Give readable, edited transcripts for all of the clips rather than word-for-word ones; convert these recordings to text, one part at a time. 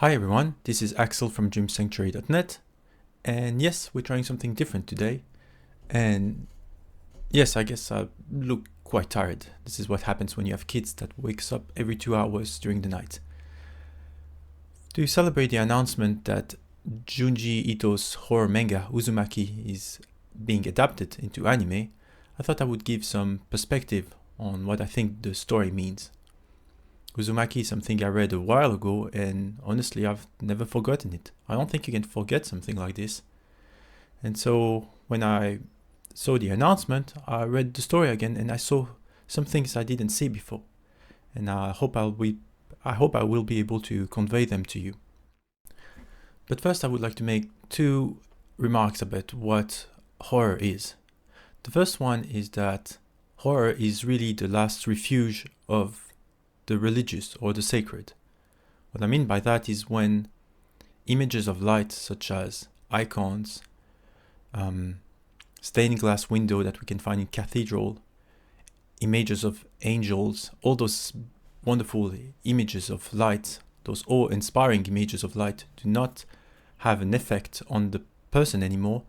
Hi everyone, this is Axel from dreamsanctuary.net, and yes, we're trying something different today. And yes, I guess I look quite tired. This is what happens when you have kids that wakes up every 2 hours during the night. To celebrate the announcement that Junji Ito's horror manga Uzumaki is being adapted into anime, I thought I would give some perspective on what I think the story means. Uzumaki is something I read a while ago, and honestly, I've never forgotten it. I don't think you can forget something like this. And so, when I saw the announcement, I read the story again, and I saw some things I didn't see before. And I hope I will be able to convey them to you. But first, I would like to make two remarks about what horror is. The first one is that horror is really the last refuge of the religious or the sacred. What I mean by that is when images of light such as icons, stained glass window that we can find in cathedral, images of angels, all those wonderful images of light, those awe-inspiring images of light do not have an effect on the person anymore,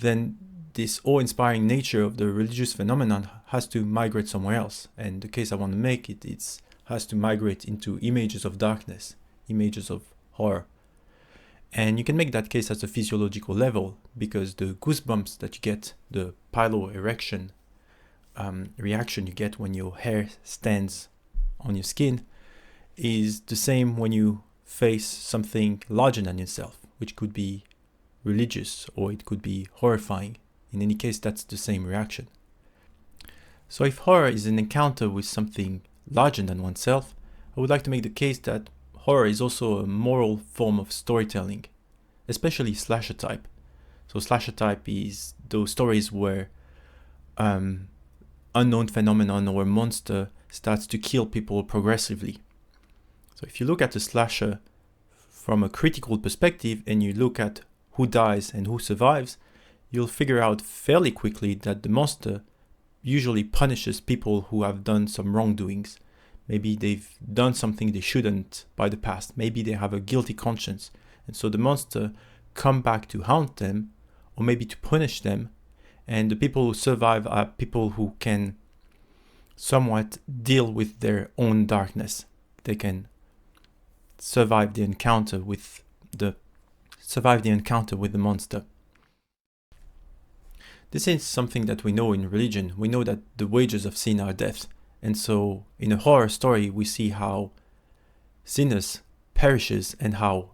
then this awe-inspiring nature of the religious phenomenon has to migrate somewhere else. And the case I want to make it has to migrate into images of darkness, images of horror. And you can make that case at a physiological level because the goosebumps that you get, the piloerection reaction you get when your hair stands on your skin, is the same when you face something larger than yourself, which could be religious or it could be horrifying. In any case, that's the same reaction. So if horror is an encounter with something larger than oneself, I would like to make the case that horror is also a moral form of storytelling, especially slasher type. So slasher type is those stories where unknown phenomenon or a monster starts to kill people progressively. So if you look at a slasher from a critical perspective and you look at who dies and who survives, you'll figure out fairly quickly that the monster usually punishes people who have done some wrongdoings. Maybe they've done something they shouldn't by the past. Maybe they have a guilty conscience. And so the monster come back to haunt them or maybe to punish them. And the people who survive are people who can somewhat deal with their own darkness. They can survive the encounter with the monster. This is something that we know in religion. We know that the wages of sin are death. And so in a horror story, we see how sinners perishes and how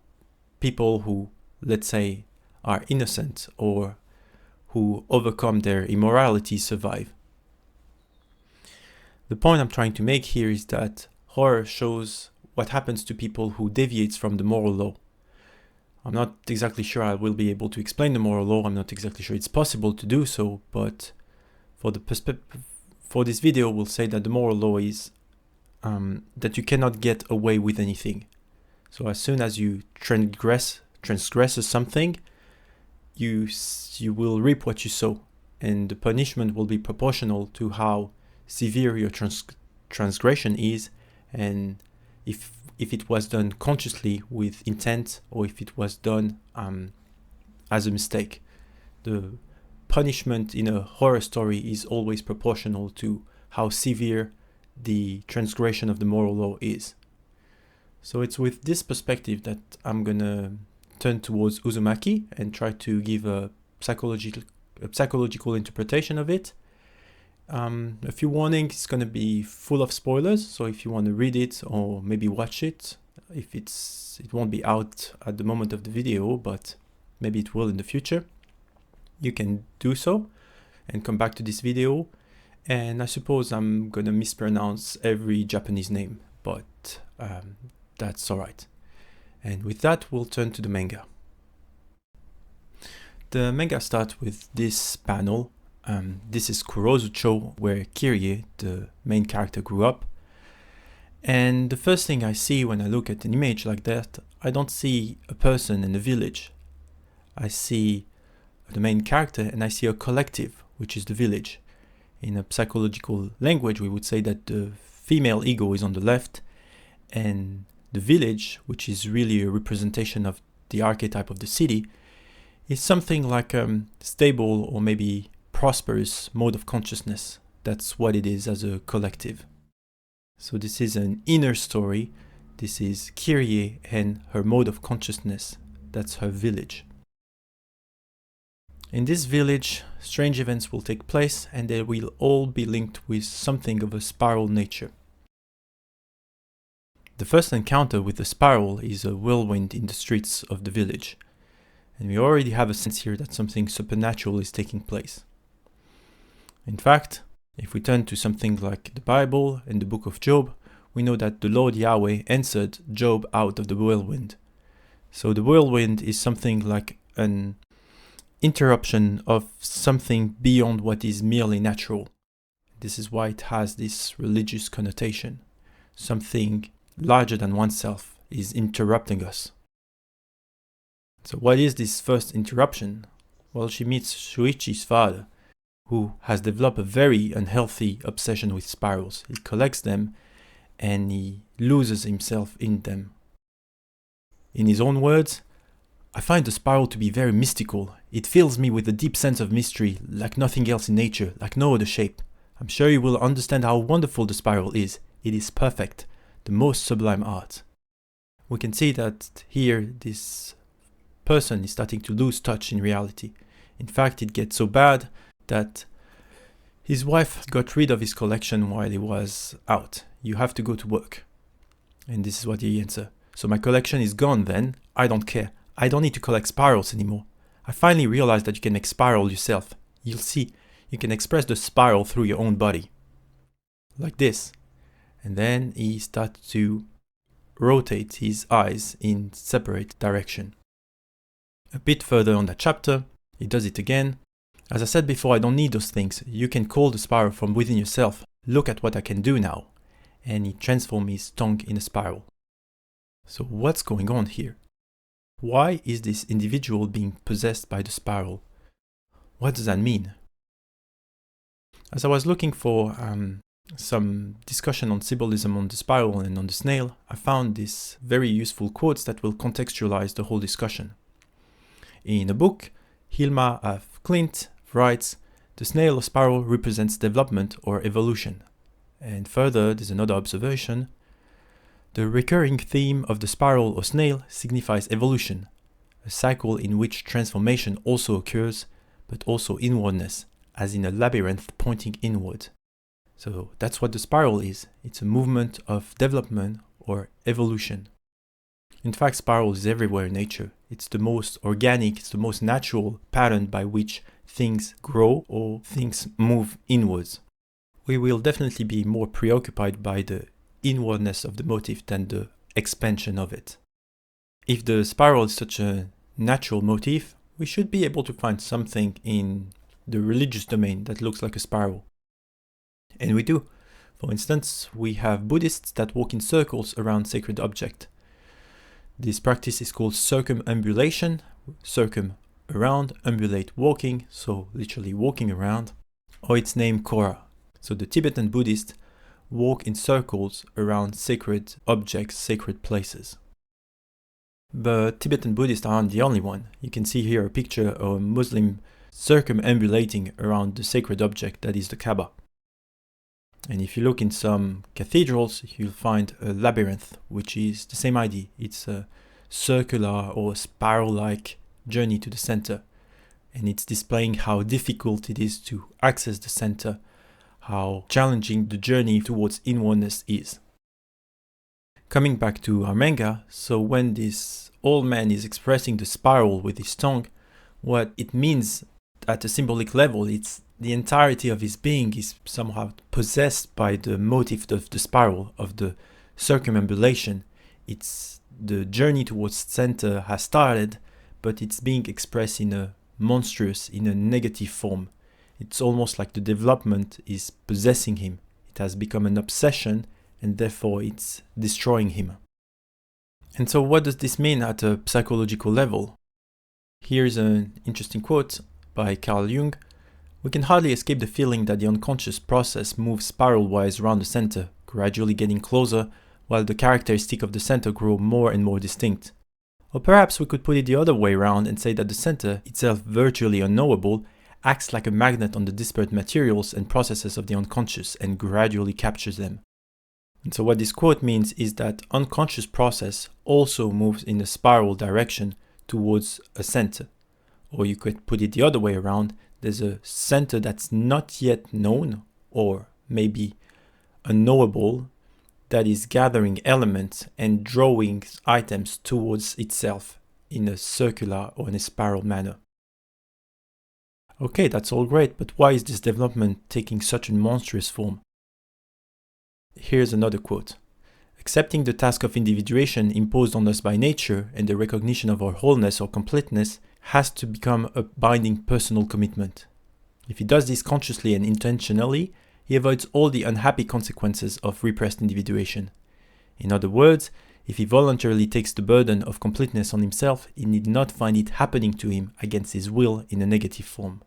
people who, let's say, are innocent or who overcome their immorality survive. The point I'm trying to make here is that horror shows what happens to people who deviates from the moral law. I'm not exactly sure I will be able to explain the moral law. I'm not exactly sure it's possible to do so, but for this video, we'll say that the moral law is that you cannot get away with anything. So as soon as you transgress something, you will reap what you sow, and the punishment will be proportional to how severe your transgression is, and if it was done consciously with intent or if it was done as a mistake. The punishment in a horror story is always proportional to how severe the transgression of the moral law is. So it's with this perspective that I'm gonna turn towards Uzumaki and try to give a psychological interpretation of it. A few warnings, it's going to be full of spoilers, so if you want to read it or maybe watch it, it won't be out at the moment of the video, but maybe it will in the future, you can do so and come back to this video. And I suppose I'm going to mispronounce every Japanese name, but that's alright. And with that, we'll turn to the manga. The manga starts with this panel. This is Kurozucho, where Kirie, the main character, grew up. And the first thing I see when I look at an image like that, I don't see a person in a village. I see the main character and I see a collective, which is the village. In a psychological language, we would say that the female ego is on the left and the village, which is really a representation of the archetype of the city, is something like a stable or maybe prosperous mode of consciousness. That's what it is as a collective. So this is an inner story. This is Kyrie and her mode of consciousness. That's her village. In this village, strange events will take place and they will all be linked with something of a spiral nature. The first encounter with the spiral is a whirlwind in the streets of the village. And we already have a sense here that something supernatural is taking place. In fact, if we turn to something like the Bible and the book of Job, we know that the Lord Yahweh answered Job out of the whirlwind. So the whirlwind is something like an interruption of something beyond what is merely natural. This is why it has this religious connotation. Something larger than oneself is interrupting us. So what is this first interruption? Well, she meets Shuichi's father, who has developed a very unhealthy obsession with spirals. He collects them and he loses himself in them. In his own words, I find the spiral to be very mystical. It fills me with a deep sense of mystery, like nothing else in nature, like no other shape. I'm sure you will understand how wonderful the spiral is. It is perfect, the most sublime art. We can see that here this person is starting to lose touch in reality. In fact, it gets so bad that his wife got rid of his collection while he was out. You have to go to work. And this is what he answered. So my collection is gone then. I don't care. I don't need to collect spirals anymore. I finally realized that you can make spiral yourself. You'll see, you can express the spiral through your own body. Like this. And then he starts to rotate his eyes in separate direction. A bit further on that chapter, he does it again. As I said before, I don't need those things. You can call the spiral from within yourself. Look at what I can do now. And he transforms his tongue in a spiral. So what's going on here? Why is this individual being possessed by the spiral? What does that mean? As I was looking for some discussion on symbolism on the spiral and on the snail, I found these very useful quotes that will contextualize the whole discussion. In a book, Hilma Af Klint writes, the snail or spiral represents development or evolution. And further, there's another observation. The recurring theme of the spiral or snail signifies evolution, a cycle in which transformation also occurs, but also inwardness, as in a labyrinth pointing inward. So that's what the spiral is. It's a movement of development or evolution. In fact, spiral is everywhere in nature. It's the most organic, it's the most natural pattern by which things grow or things move inwards. We will definitely be more preoccupied by the inwardness of the motif than the expansion of it. If the spiral is such a natural motif, we should be able to find something in the religious domain that looks like a spiral. And we do. For instance, we have Buddhists that walk in circles around sacred objects. This practice is called circumambulation, circum around, ambulate walking, so literally walking around, or its name Kora. So the Tibetan Buddhists walk in circles around sacred objects, sacred places. But Tibetan Buddhists aren't the only one. You can see here a picture of a Muslim circumambulating around the sacred object that is the Kaaba. And if you look in some cathedrals, you'll find a labyrinth, which is the same idea. It's a circular or spiral-like journey to the center. And it's displaying how difficult it is to access the center, how challenging the journey towards inwardness is. Coming back to our manga, so when this old man is expressing the spiral with his tongue, what it means at a symbolic level, it's the entirety of his being is somehow possessed by the motif of the spiral, of the circumambulation. It's the journey towards center has started, but it's being expressed in a monstrous, in a negative form. It's almost like the development is possessing him. It has become an obsession, and therefore it's destroying him. And so what does this mean at a psychological level? Here's an interesting quote by Carl Jung. We can hardly escape the feeling that the unconscious process moves spiral-wise around the center, gradually getting closer, while the characteristic of the center grow more and more distinct. Or perhaps we could put it the other way around and say that the center, itself virtually unknowable, acts like a magnet on the disparate materials and processes of the unconscious and gradually captures them. And so what this quote means is that unconscious process also moves in a spiral direction towards a center. Or you could put it the other way around, there's a center that's not yet known, or maybe unknowable, that is gathering elements and drawing items towards itself in a circular or in a spiral manner. Okay, that's all great, but why is this development taking such a monstrous form? Here's another quote. Accepting the task of individuation imposed on us by nature and the recognition of our wholeness or completeness has to become a binding personal commitment. If he does this consciously and intentionally, he avoids all the unhappy consequences of repressed individuation. In other words, if he voluntarily takes the burden of completeness on himself, he need not find it happening to him against his will in a negative form.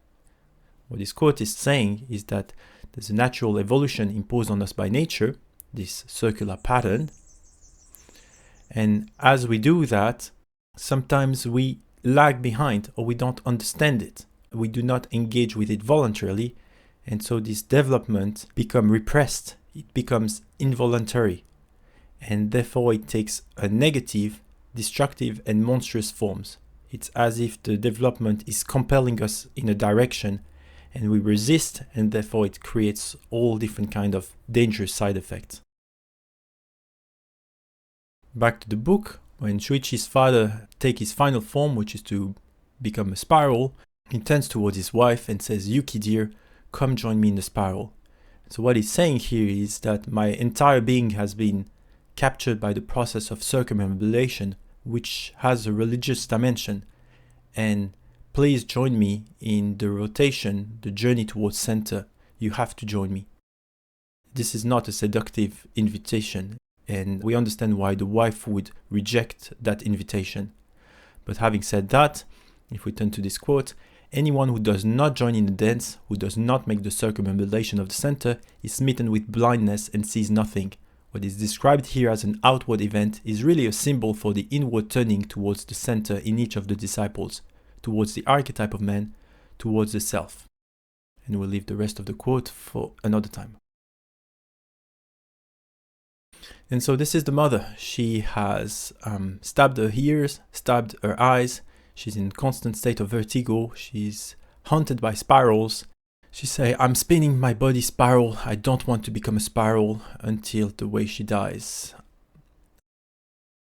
What this quote is saying is that there's a natural evolution imposed on us by nature, this circular pattern, and as we do that, sometimes we lag behind or we don't understand it. We do not engage with it voluntarily, and so this development becomes repressed. It becomes involuntary, and therefore it takes a negative, destructive, and monstrous forms. It's as if the development is compelling us in a direction, and we resist, and therefore it creates all different kind of dangerous side effects. Back to the book, when Shuichi's father takes his final form, which is to become a spiral, he turns towards his wife and says, "Yuki dear, come join me in the spiral." So what he's saying here is that my entire being has been captured by the process of circumambulation, which has a religious dimension, and please join me in the rotation, the journey towards center. You have to join me. This is not a seductive invitation, and we understand why the wife would reject that invitation. But having said that, if we turn to this quote, anyone who does not join in the dance, who does not make the circumambulation of the center, is smitten with blindness and sees nothing. What is described here as an outward event is really a symbol for the inward turning towards the center in each of the disciples, towards the archetype of man, towards the self. And we'll leave the rest of the quote for another time. And so this is the mother. She has stabbed her ears, stabbed her eyes. She's in constant state of vertigo. She's haunted by spirals. She say, "I'm spinning my body spiral. I don't want to become a spiral," until the way she dies.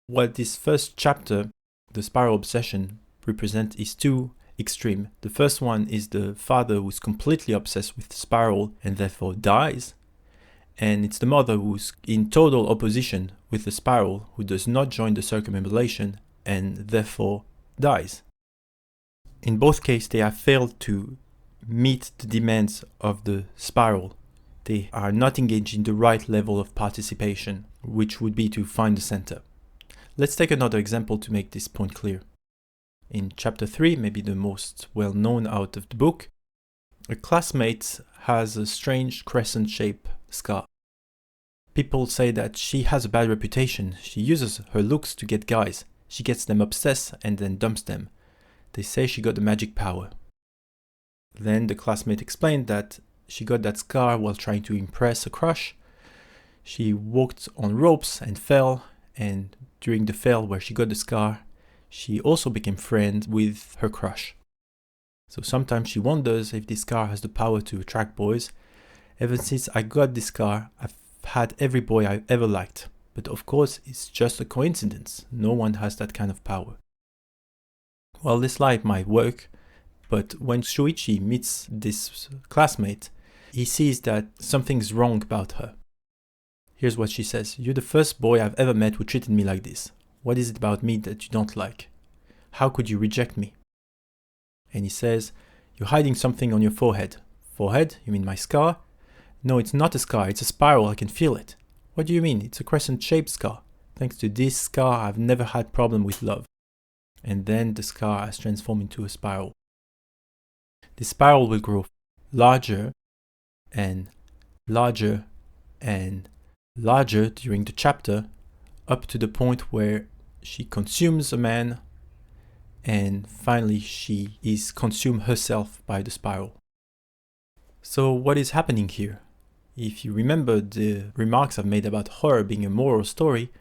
What this first chapter, the spiral obsession, represents is two extreme. The first one is the father who's completely obsessed with the spiral and therefore dies. And it's the mother who's in total opposition with the spiral, who does not join the circumambulation and therefore dies. In both cases, they have failed to meet the demands of the spiral. They are not engaged in the right level of participation, which would be to find the center. Let's take another example to make this point clear. In chapter 3, maybe the most well-known out of the book, a classmate has a strange crescent-shaped scar. People say that she has a bad reputation. She uses her looks to get guys. She gets them obsessed and then dumps them. They say she got the magic power. Then the classmate explained that she got that scar while trying to impress a crush. She walked on ropes and fell, and during the fall where she got the scar, she also became friends with her crush. So sometimes she wonders if this scar has the power to attract boys. Ever since I got this scar, I've had every boy I've ever liked. But of course, it's just a coincidence. No one has that kind of power. Well, this light might work, but when Shuichi meets this classmate, he sees that something's wrong about her. Here's what she says. "You're the first boy I've ever met who treated me like this. What is it about me that you don't like? How could you reject me?" And he says, "You're hiding something on your forehead." "Forehead? You mean my scar?" "No, it's not a scar, it's a spiral, I can feel it." "What do you mean? It's a crescent-shaped scar. Thanks to this scar, I've never had problem with love." And then the scar has transformed into a spiral. The spiral will grow larger and larger and larger during the chapter, up to the point where she consumes a man, and finally she is consumed herself by the spiral. So what is happening here? If you remember the remarks I've made about horror being a moral story,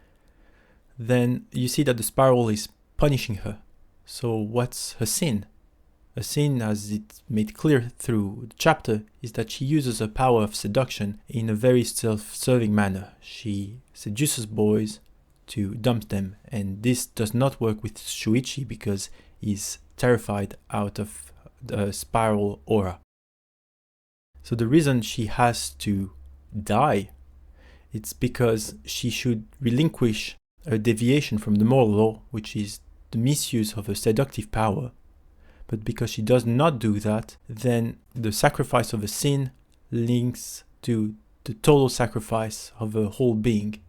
then you see that the spiral is punishing her. So what's her sin? Her sin, as it's made clear through the chapter, is that she uses her power of seduction in a very self-serving manner. She seduces boys to dump them, and this does not work with Shuichi because he's terrified out of the spiral aura. So the reason she has to die, it's because she should relinquish a deviation from the moral law, which is the misuse of her seductive power. But because she does not do that, then the sacrifice of a sin links to the total sacrifice of her whole being.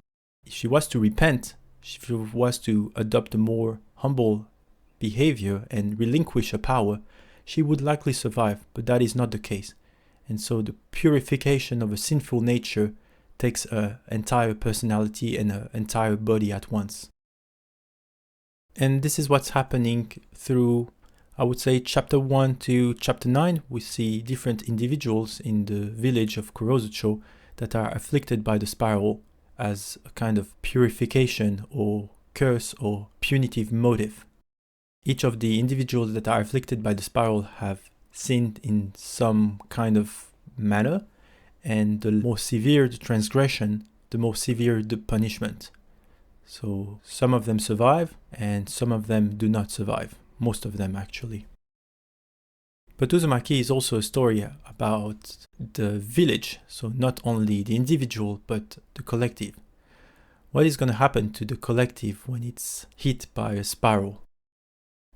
If she was to repent, if she was to adopt a more humble behavior and relinquish her power, she would likely survive, but that is not the case. And so the purification of a sinful nature takes her entire personality and her entire body at once. And this is what's happening through, I would say, chapter 1 to chapter 9. We see different individuals in the village of Kurozucho that are afflicted by the spiral as a kind of purification or curse or punitive motive. Each of the individuals that are afflicted by the spiral have sinned in some kind of manner, and the more severe the transgression, the more severe the punishment. So some of them survive and some of them do not survive. Most of them actually. But Uzumaki is also a story about the village, so not only the individual but the collective. What is going to happen to the collective when it's hit by a spiral?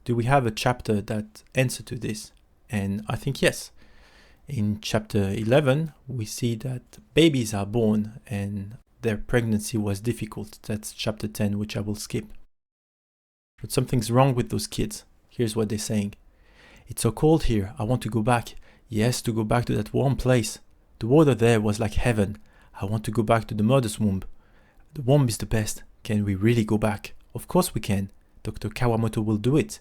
Do we have a chapter that answers to this? And I think yes. In chapter 11, we see that babies are born and their pregnancy was difficult. That's chapter 10, which I will skip. But something's wrong with those kids. Here's what they're saying. It's so cold here. I want to go back. Yes, to go back to that warm place. The water there was like heaven. I want to go back to the mother's womb. The womb is the best. Can we really go back? Of course we can. Dr. Kawamoto will do it.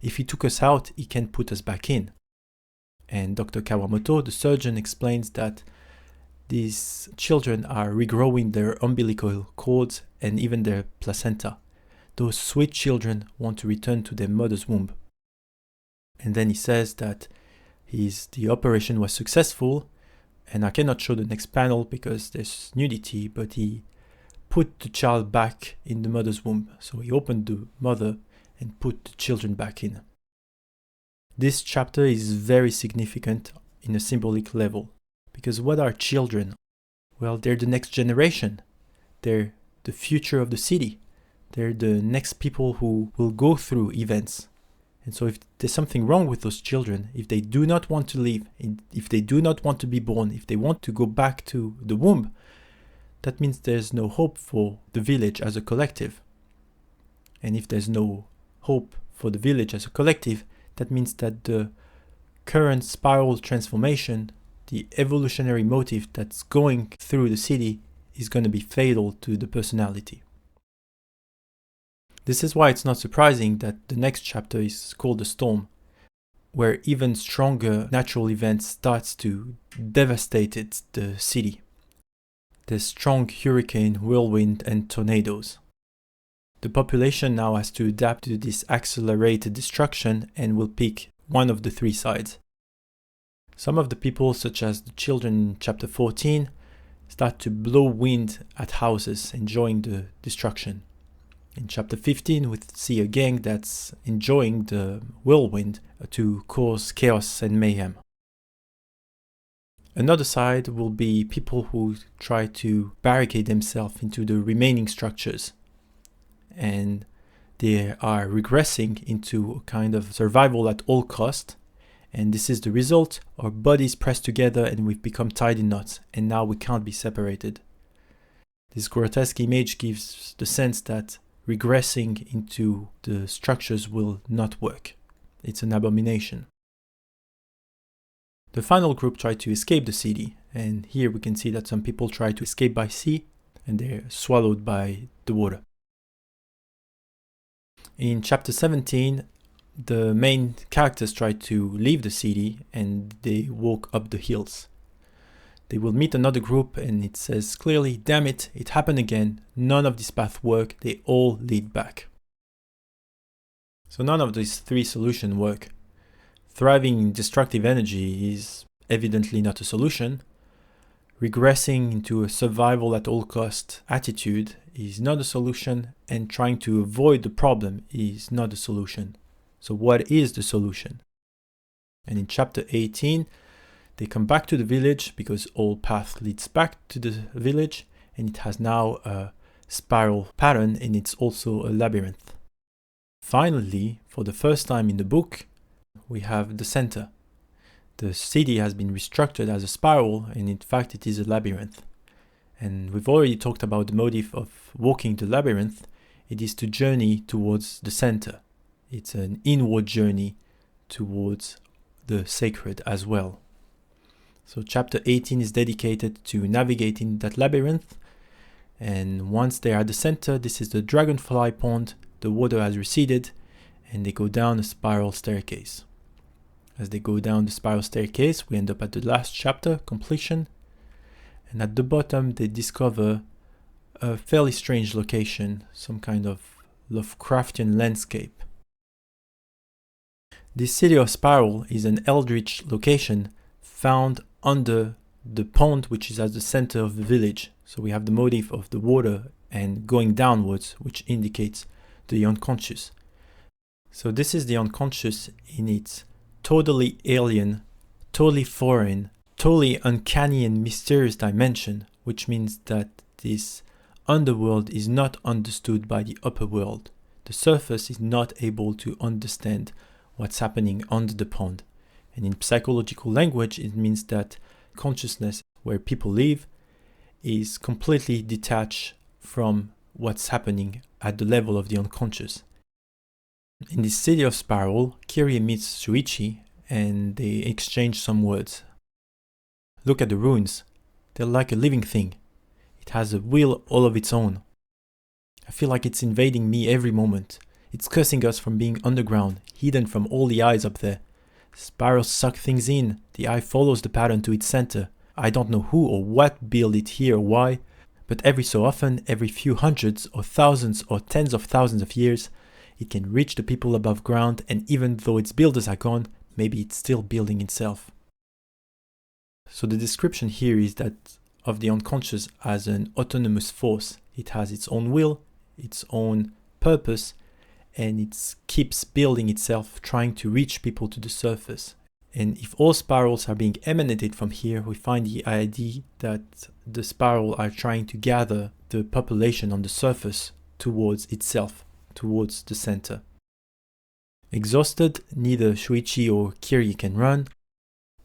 If he took us out, he can put us back in. And Dr. Kawamoto, the surgeon, explains that these children are regrowing their umbilical cords and even their placenta. Those sweet children want to return to their mother's womb. And then he says that the operation was successful, and I cannot show the next panel because there's nudity, but he put the child back in the mother's womb. So he opened the mother and put the children back in. This chapter is very significant in a symbolic level, because what are children? Well, they're the next generation. They're the future of the city. They're the next people who will go through events. And so if there's something wrong with those children, if they do not want to leave, if they do not want to be born, if they want to go back to the womb, that means there's no hope for the village as a collective. And if there's no hope for the village as a collective, that means that the current spiral transformation, the evolutionary motive that's going through the city, is going to be fatal to the personality. This is why it's not surprising that the next chapter is called The Storm, where even stronger natural events starts to devastate the city. There's strong hurricane, whirlwind, and tornadoes. The population now has to adapt to this accelerated destruction and will pick one of the three sides. Some of the people, such as the children in chapter 14, start to blow wind at houses, enjoying the destruction. In chapter 15, we see a gang that's enjoying the whirlwind to cause chaos and mayhem. Another side will be people who try to barricade themselves into the remaining structures, and they are regressing into a kind of survival at all cost. And this is the result. Our bodies press together and we've become tied in knots, and now we can't be separated. This grotesque image gives the sense that regressing into the structures will not work. It's an abomination. The final group tried to escape the city, and here we can see that some people try to escape by sea, and they're swallowed by the water. In chapter 17, the main characters try to leave the city and they walk up the hills. They will meet another group and it says clearly, damn it, it happened again. None of these paths work. They all lead back. So none of these three solutions work. Thriving in destructive energy is evidently not a solution. Regressing into a survival at all cost attitude is not a solution, and trying to avoid the problem is not a solution. So what is the solution? And in chapter 18, they come back to the village because all path leads back to the village, and it has now a spiral pattern and it's also a labyrinth. Finally, for the first time in the book, we have the center. The city has been restructured as a spiral, and in fact it is a labyrinth. And we've already talked about the motive of walking the labyrinth. It is to journey towards the center. It's an inward journey towards the sacred as well. So chapter 18 is dedicated to navigating that labyrinth. And once they are at the center, this is the dragonfly pond. The water has receded and they go down a spiral staircase. As they go down the spiral staircase, we end up at the last chapter, completion. And at the bottom, they discover a fairly strange location, some kind of Lovecraftian landscape. This city of Spiral is an eldritch location found under the pond, which is at the center of the village. So we have the motif of the water and going downwards, which indicates the unconscious. So this is the unconscious in its totally alien, totally foreign, totally uncanny and mysterious dimension, which means that this underworld is not understood by the upper world. The surface is not able to understand what's happening under the pond. And in psychological language, it means that consciousness, where people live, is completely detached from what's happening at the level of the unconscious. In this city of Spiral, Kirie meets Shuichi and they exchange some words. Look at the ruins. They're like a living thing. It has a will all of its own. I feel like it's invading me every moment. It's cursing us from being underground, hidden from all the eyes up there. Spirals suck things in. The eye follows the pattern to its center. I don't know who or what built it here or why, but every so often, every few hundreds or thousands or tens of thousands of years, it can reach the people above ground, and even though its builders are gone, maybe it's still building itself. So the description here is that of the unconscious as an autonomous force. It has its own will, its own purpose, and it keeps building itself, trying to reach people to the surface. And if all spirals are being emanated from here, we find the idea that the spiral are trying to gather the population on the surface towards itself, towards the center. Exhausted, neither Shuichi or Kirie can run,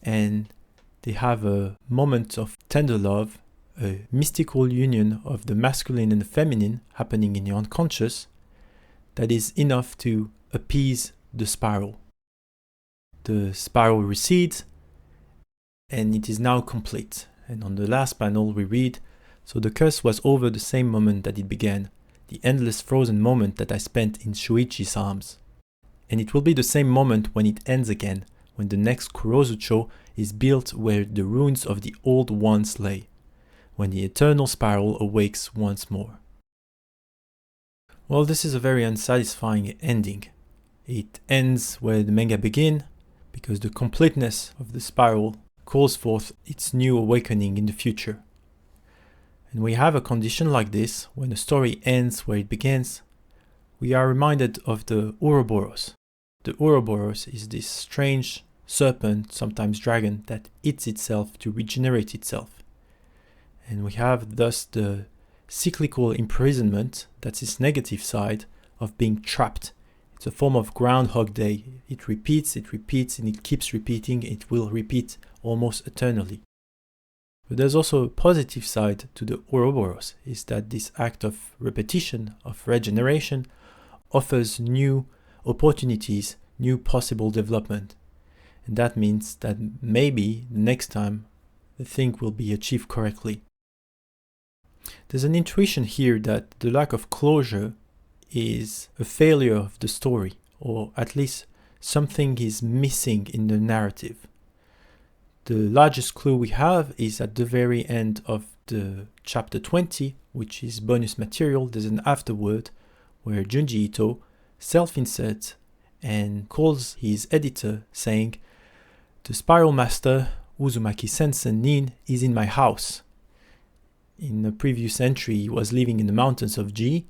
and they have a moment of tender love, a mystical union of the masculine and the feminine happening in the unconscious that is enough to appease the spiral. The spiral recedes and it is now complete. And on the last panel we read, so the curse was over the same moment that it began, the endless frozen moment that I spent in Shuichi's arms. And it will be the same moment when it ends again, when the next Kurozucho is built where the ruins of the old once lay, when the eternal spiral awakes once more. Well, this is a very unsatisfying ending. It ends where the manga begins, because the completeness of the spiral calls forth its new awakening in the future. And we have a condition like this, when a story ends where it begins, we are reminded of the Oroboros. The Oroboros is this strange serpent, sometimes dragon, that eats itself to regenerate itself. And we have thus the cyclical imprisonment, that's its negative side, of being trapped. It's a form of Groundhog Day. It repeats, and it keeps repeating. It will repeat almost eternally. But there's also a positive side to the Oroboros, is that this act of repetition, of regeneration, offers new opportunities, new possible development. And that means that maybe the next time the thing will be achieved correctly. There's an intuition here that the lack of closure is a failure of the story, or at least something is missing in the narrative. The largest clue we have is at the very end of the chapter 20, which is bonus material. There's an afterword where Junji Ito self-inserts and calls his editor saying, "The Spiral Master, Uzumaki Sensen Nin, is in my house." In the previous entry, he was living in the mountains of G,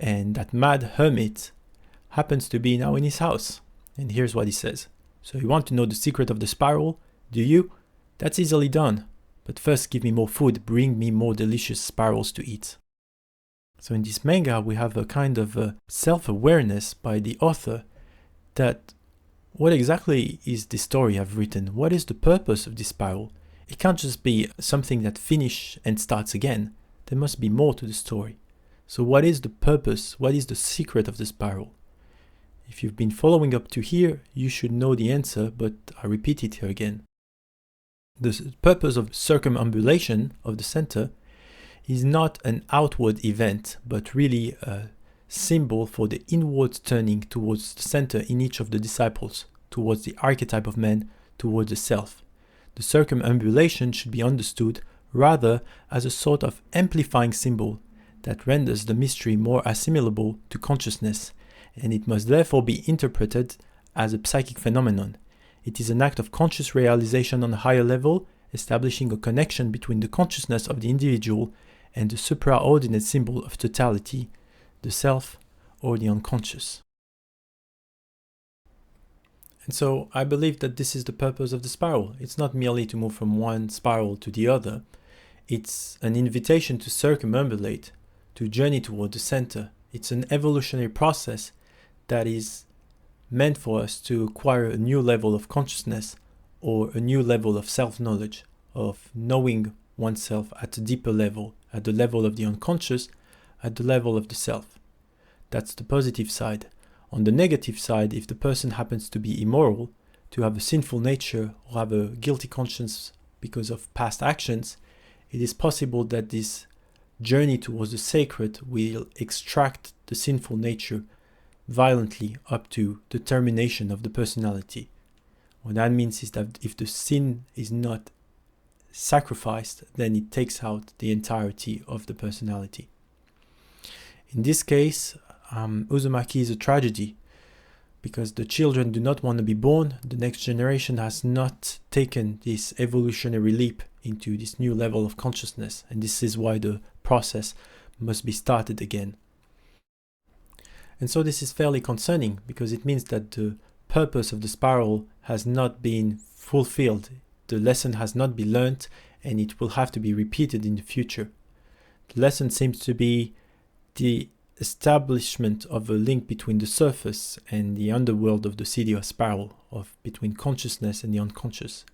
and that mad hermit happens to be now in his house. And here's what he says. "So you want to know the secret of the spiral? Do you? That's easily done. But first give me more food, bring me more delicious spirals to eat." So in this manga, we have a kind of a self-awareness by the author that what exactly is the story I've written? What is the purpose of this spiral? It can't just be something that finishes and starts again. There must be more to the story. So what is the purpose? What is the secret of the spiral? If you've been following up to here, you should know the answer, but I repeat it here again. The purpose of circumambulation of the center is not an outward event, but really a symbol for the inward turning towards the center in each of the disciples, towards the archetype of man, towards the self. The circumambulation should be understood rather as a sort of amplifying symbol that renders the mystery more assimilable to consciousness, and it must therefore be interpreted as a psychic phenomenon. It is an act of conscious realization on a higher level, establishing a connection between the consciousness of the individual and the supraordinate symbol of totality, the self or the unconscious. And so I believe that this is the purpose of the spiral. It's not merely to move from one spiral to the other. It's an invitation to circumambulate, to journey toward the center. It's an evolutionary process that is meant for us to acquire a new level of consciousness or a new level of self-knowledge, of knowing oneself at a deeper level, at the level of the unconscious, at the level of the self. That's the positive side. On the negative side, if the person happens to be immoral, to have a sinful nature or have a guilty conscience because of past actions, it is possible that this journey towards the sacred will extract the sinful nature violently up to the termination of the personality. What that means is that if the sin is not sacrificed, then it takes out the entirety of the personality. In this case, Uzumaki is a tragedy because the children do not want to be born. The next generation has not taken this evolutionary leap into this new level of consciousness, and this is why the process must be started again. And so this is fairly concerning because it means that the purpose of the spiral has not been fulfilled. The lesson has not been learnt, and it will have to be repeated in the future. The lesson seems to be the establishment of a link between the surface and the underworld of the city of spiral, between consciousness and the unconscious.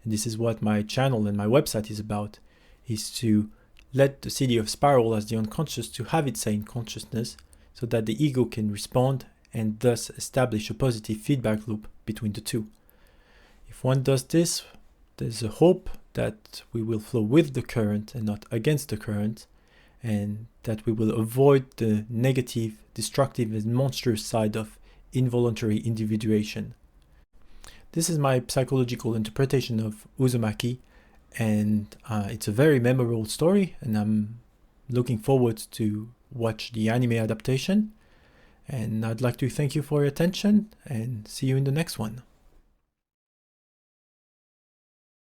And this is what my channel and my website is about, is to let the city of spiral as the unconscious to have its say in consciousness, so that the ego can respond and thus establish a positive feedback loop between the two. If one does this, there's a hope that we will flow with the current and not against the current, and that we will avoid the negative, destructive and monstrous side of involuntary individuation. This is my psychological interpretation of Uzumaki, and it's a very memorable story, and I'm looking forward to watch the anime adaptation. And I'd like to thank you for your attention and see you in the next one.